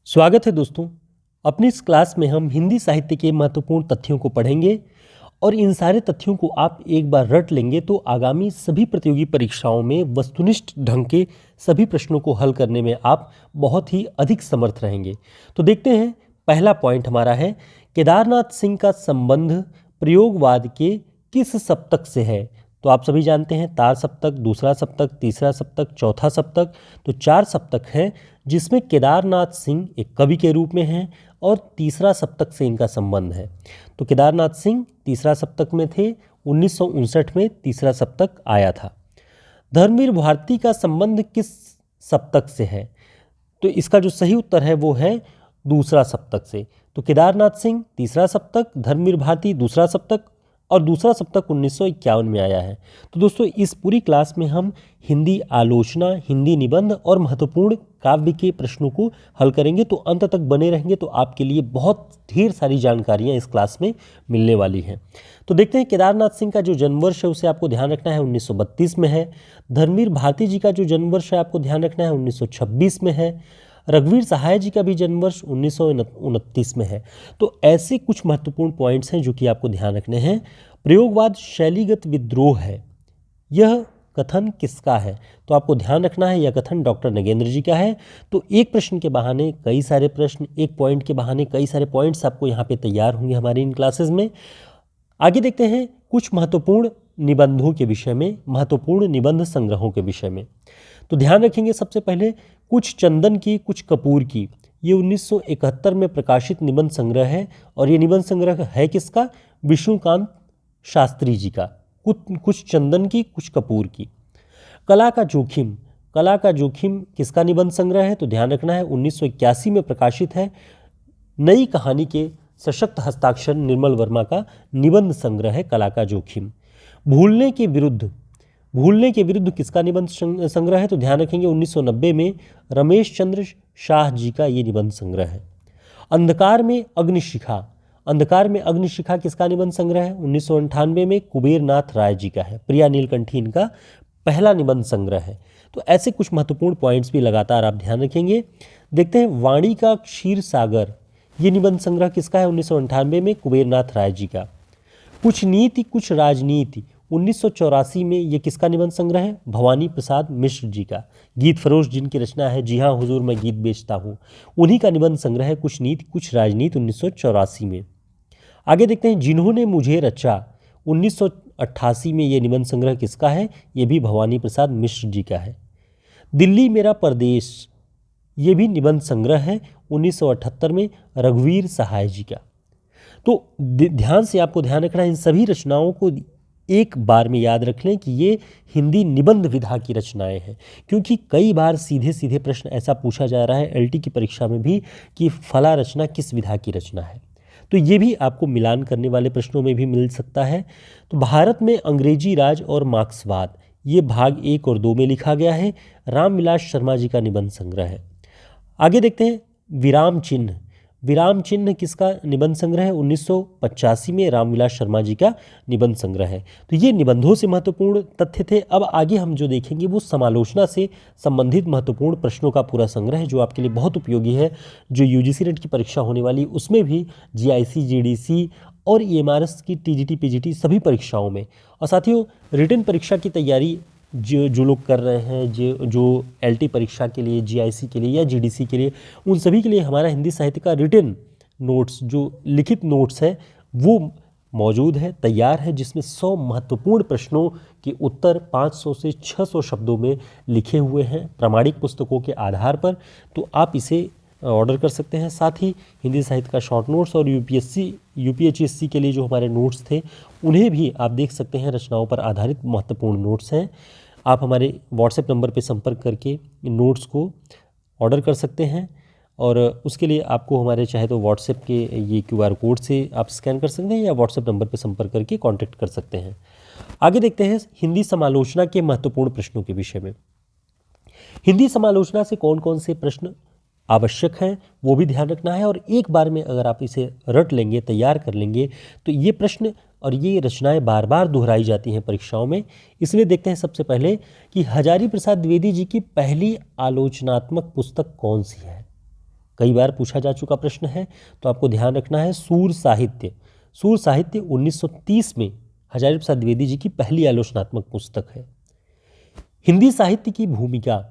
स्वागत है दोस्तों। अपनी इस क्लास में हम हिंदी साहित्य के महत्वपूर्ण तथ्यों को पढ़ेंगे और इन सारे तथ्यों को आप एक बार रट लेंगे तो आगामी सभी प्रतियोगी परीक्षाओं में वस्तुनिष्ठ ढंग के सभी प्रश्नों को हल करने में आप बहुत ही अधिक समर्थ रहेंगे। तो देखते हैं, पहला पॉइंट हमारा है, केदारनाथ सिंह का संबंध प्रयोगवाद के किस सप्तक से है। तो आप सभी जानते हैं, तार सप्तक, दूसरा सप्तक, तीसरा सप्तक, चौथा सप्तक। तो 4 सप्तक हैं जिसमें केदारनाथ सिंह एक कवि के रूप में हैं और तीसरा सप्तक से इनका संबंध है। तो केदारनाथ सिंह तीसरा सप्तक में थे, 1959 में तीसरा सप्तक आया था। धर्मवीर भारती का संबंध किस सप्तक से है। तो इसका जो सही उत्तर है वो है दूसरा सप्तक से। तो केदारनाथ सिंह तीसरा सप्तक, धर्मवीर भारती दूसरा सप्तक और दूसरा सप्तक 1951 में आया है। तो दोस्तों, इस पूरी क्लास में हम हिंदी आलोचना, हिंदी निबंध और महत्वपूर्ण काव्य के प्रश्नों को हल करेंगे। तो अंत तक बने रहेंगे तो आपके लिए बहुत ढेर सारी जानकारियां इस क्लास में मिलने वाली हैं। तो देखते हैं, केदारनाथ सिंह का जो जन्म वर्ष है उसे आपको ध्यान रखना है, 1932 में है। धर्मवीर भारती जी का जो जन्म वर्ष है आपको ध्यान रखना है, 1926 में है। रघुवीर सहाय जी का भी जन्म वर्ष 1929 में है। तो ऐसे कुछ महत्वपूर्ण पॉइंट्स हैं जो कि आपको ध्यान रखने हैं। प्रयोगवाद शैलीगत विद्रोह है, यह कथन किसका है। तो आपको ध्यान रखना है यह कथन डॉक्टर नगेंद्र जी का है। तो एक प्रश्न के बहाने कई सारे प्रश्न, एक पॉइंट के बहाने कई सारे पॉइंट्स आपको यहाँ पे तैयार होंगे हमारी इन क्लासेस में। आगे देखते हैं कुछ महत्वपूर्ण निबंधों के विषय में, महत्वपूर्ण निबंध संग्रहों के विषय में। तो ध्यान रखेंगे सबसे पहले कुछ चंदन की कुछ कपूर की, ये 1971 में प्रकाशित निबंध संग्रह है। और ये निबंध संग्रह है किसका? विष्णुकांत शास्त्री जी का। कुछ चंदन की कुछ कपूर की। कला का जोखिम, कला का जोखिम किसका निबंध संग्रह है। तो ध्यान रखना है 1981 में प्रकाशित है। नई कहानी के सशक्त हस्ताक्षर निर्मल वर्मा का निबंध संग्रह है कला का जोखिम। भूलने के विरुद्ध, भूलने के विरुद्ध किसका निबंध संग्रह है। तो ध्यान रखेंगे 1990 में रमेश चंद्र शाह जी का ये निबंध संग्रह है। अंधकार में अग्निशिखा, अंधकार में अग्निशिखा किसका निबंध संग्रह है। 1998 में कुबेर नाथ राय जी का है। प्रिया नीलकंठी इनका पहला निबंध संग्रह है। तो ऐसे कुछ महत्वपूर्ण पॉइंट्स भी लगातार आप ध्यान रखेंगे। देखते हैं, वाणी का क्षीर सागर, ये निबंध संग्रह किसका है। 1998 में कुबेर नाथ राय जी का। कुछ नीति कुछ राजनीति, 1984 में ये किसका निबंध संग्रह है। भवानी प्रसाद मिश्र जी का। गीत फरोश जिनकी रचना है, जी हाँ हुजूर मैं गीत बेचता हूँ, उन्हीं का निबंध संग्रह है कुछ नीति कुछ राजनीति, 1984 में। आगे देखते हैं, जिन्होंने मुझे रचा, 1988 में ये निबंध संग्रह किसका है। ये भी भवानी प्रसाद मिश्र जी का है। दिल्ली मेरा परदेश, ये भी निबंध संग्रह है 1978 में रघुवीर सहाय जी का। तो ध्यान से आपको ध्यान रखना है, इन सभी रचनाओं को एक बार में याद रख लें कि ये हिंदी निबंध विधा की रचनाएं हैं। क्योंकि कई बार सीधे सीधे प्रश्न ऐसा पूछा जा रहा है एलटी की परीक्षा में भी कि फला रचना किस विधा की रचना है। तो ये भी आपको मिलान करने वाले प्रश्नों में भी मिल सकता है। तो भारत में अंग्रेजी राज और मार्क्सवाद, ये भाग 1 और 2 में लिखा गया है, रामविलास शर्मा जी का निबंध संग्रह है। आगे देखते हैं, विराम चिन्ह, विराम चिन्ह किसका निबंध संग्रह है। 1985 में रामविलास शर्मा जी का निबंध संग्रह है। तो ये निबंधों से महत्वपूर्ण तथ्य थे। अब आगे हम जो देखेंगे वो समालोचना से संबंधित महत्वपूर्ण प्रश्नों का पूरा संग्रह है, जो आपके लिए बहुत उपयोगी है। जो यूजीसी नेट की परीक्षा होने वाली उसमें भी, जीआईसी, जीडीसी और ईएमआरएस की टीजीटी, पीजीटी सभी परीक्षाओं में, और साथियों रिटन परीक्षा की तैयारी जो लोग कर रहे हैं, जो एलटी परीक्षा के लिए, जीआईसी के लिए या जीडीसी के लिए, उन सभी के लिए हमारा हिंदी साहित्य का रिटन नोट्स, जो लिखित नोट्स है वो मौजूद है, तैयार है, जिसमें 100 महत्वपूर्ण प्रश्नों के उत्तर 500 से 600 शब्दों में लिखे हुए हैं प्रामाणिक पुस्तकों के आधार पर। तो आप इसे ऑर्डर कर सकते हैं। साथ ही हिंदी साहित्य का शॉर्ट नोट्स और यूपीएचएससी के लिए जो हमारे नोट्स थे उन्हें भी आप देख सकते हैं, रचनाओं पर आधारित महत्वपूर्ण नोट्स हैं। आप हमारे व्हाट्सएप नंबर पर संपर्क करके इन नोट्स को ऑर्डर कर सकते हैं और उसके लिए आपको हमारे चाहे तो व्हाट्सएप के ये क्यूआर कोड से आप स्कैन कर सकते हैं या व्हाट्सएप नंबर पर संपर्क करके कॉन्टैक्ट कर सकते हैं। आगे देखते हैं हिंदी समालोचना के महत्वपूर्ण प्रश्नों के विषय में। हिंदी समालोचना से कौन कौन से प्रश्न आवश्यक हैं वो भी ध्यान रखना है, और एक बार में अगर आप इसे रट लेंगे, तैयार कर लेंगे, तो ये प्रश्न और ये रचनाएं बार बार दोहराई जाती हैं परीक्षाओं में। इसलिए देखते हैं सबसे पहले कि हजारी प्रसाद द्विवेदी जी की पहली आलोचनात्मक पुस्तक कौन सी है। कई बार पूछा जा चुका प्रश्न है, तो आपको ध्यान रखना है सूर साहित्य। सूर साहित्य 1930 में हजारी प्रसाद द्विवेदी जी की पहली आलोचनात्मक पुस्तक है। हिंदी साहित्य की भूमिका,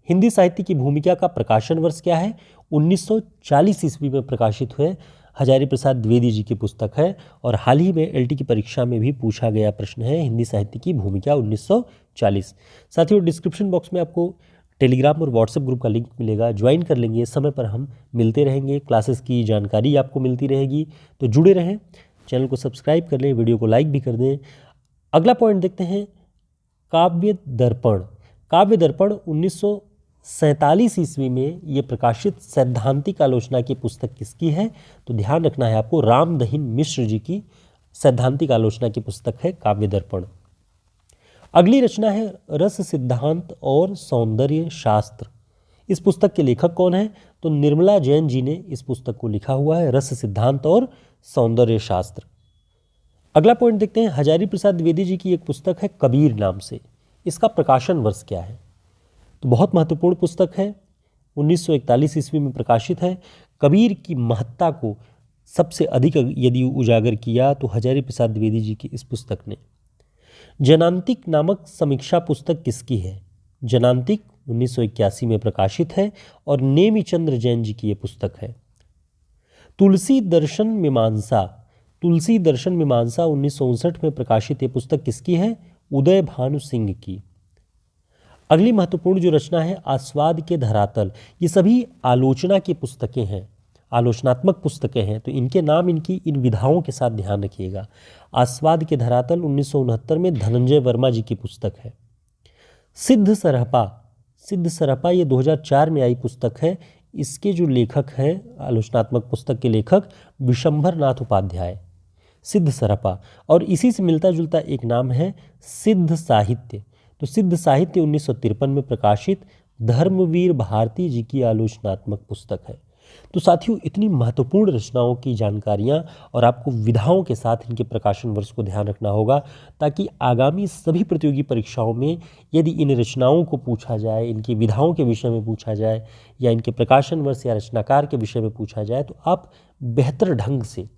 हिंदी साहित्य की भूमिका का प्रकाशन वर्ष क्या है? 1940 ईस्वी में प्रकाशित हुए हजारी प्रसाद द्विवेदी जी की पुस्तक है और हाल ही में एलटी की परीक्षा में भी पूछा गया प्रश्न है, हिंदी साहित्य की भूमिका 1940। साथियों, डिस्क्रिप्शन बॉक्स में आपको टेलीग्राम और व्हाट्सएप ग्रुप का लिंक मिलेगा, ज्वाइन कर लेंगे। समय पर हम मिलते रहेंगे, क्लासेस की जानकारी आपको मिलती रहेगी, तो जुड़े रहें। चैनल को सब्सक्राइब कर लें, वीडियो को लाइक भी कर दें। अगला पॉइंट देखते हैं, काव्य दर्पण। काव्य दर्पण 1947 ईस्वी में ये प्रकाशित सैद्धांतिक आलोचना की पुस्तक किसकी है? तो ध्यान रखना है आपको, रामदहिन मिश्र जी की सैद्धांतिक आलोचना की पुस्तक है काव्य दर्पण। अगली रचना है रस सिद्धांत और सौंदर्य शास्त्र। इस पुस्तक के लेखक कौन है? तो निर्मला जैन जी ने इस पुस्तक को लिखा हुआ है, रस सिद्धांत और सौंदर्य शास्त्र। अगला पॉइंट देखते हैं, हजारी प्रसाद द्विवेदी जी की एक पुस्तक है कबीर नाम से। इसका प्रकाशन वर्ष क्या है? तो बहुत महत्वपूर्ण पुस्तक है, 1941 ईस्वी में प्रकाशित है। कबीर की महत्ता को सबसे अधिक यदि उजागर किया तो हजारी प्रसाद द्विवेदी जी की इस पुस्तक ने। जनांतिक नामक समीक्षा पुस्तक किसकी है? जनांतिक 1981 में प्रकाशित है और नेमिचंद्र जैन जी की ये पुस्तक है। तुलसी दर्शन मीमांसा, तुलसी दर्शन मीमांसा 1959 में प्रकाशित ये पुस्तक किसकी है? उदय भानु सिंह की। अगली महत्वपूर्ण जो रचना है, आस्वाद के धरातल। ये सभी आलोचना की पुस्तकें हैं, आलोचनात्मक पुस्तकें हैं, तो इनके नाम इनकी इन विधाओं के साथ ध्यान रखिएगा। आस्वाद के धरातल 1969 में धनंजय वर्मा जी की पुस्तक है। सिद्ध सरहपा, सिद्ध सरहपा ये 2004 में आई पुस्तक है। इसके जो लेखक हैं, आलोचनात्मक पुस्तक के लेखक विशंभर नाथ उपाध्याय। सिद्ध सरहपा, और इसी से मिलता जुलता एक नाम है सिद्ध साहित्य। तो सिद्ध साहित्य 1953 में प्रकाशित धर्मवीर भारती जी की आलोचनात्मक पुस्तक है। तो साथियों, इतनी महत्वपूर्ण रचनाओं की जानकारियां और आपको विधाओं के साथ इनके प्रकाशन वर्ष को ध्यान रखना होगा, ताकि आगामी सभी प्रतियोगी परीक्षाओं में यदि इन रचनाओं को पूछा जाए, इनकी विधाओं के विषय में पूछा जाए या इनके प्रकाशन वर्ष या रचनाकार के विषय में पूछा जाए, तो आप बेहतर ढंग से,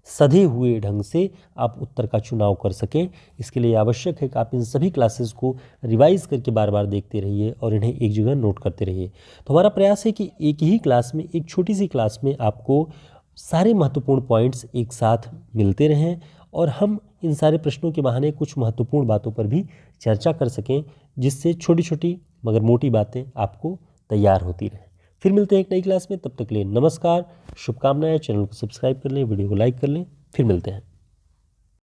सधे हुए ढंग से आप उत्तर का चुनाव कर सकें। इसके लिए आवश्यक है कि आप इन सभी क्लासेस को रिवाइज करके बार बार देखते रहिए और इन्हें एक जगह नोट करते रहिए। तो हमारा प्रयास है कि एक ही क्लास में, एक छोटी सी क्लास में आपको सारे महत्वपूर्ण पॉइंट्स एक साथ मिलते रहें और हम इन सारे प्रश्नों के बहाने कुछ महत्वपूर्ण बातों पर भी चर्चा कर सकें, जिससे छोटी छोटी मगर मोटी बातें आपको तैयार होती रहें। फिर मिलते हैं एक नई क्लास में, तब तक के लिए नमस्कार, शुभकामनाएं। चैनल को सब्सक्राइब कर लें, वीडियो को लाइक कर लें, फिर मिलते हैं।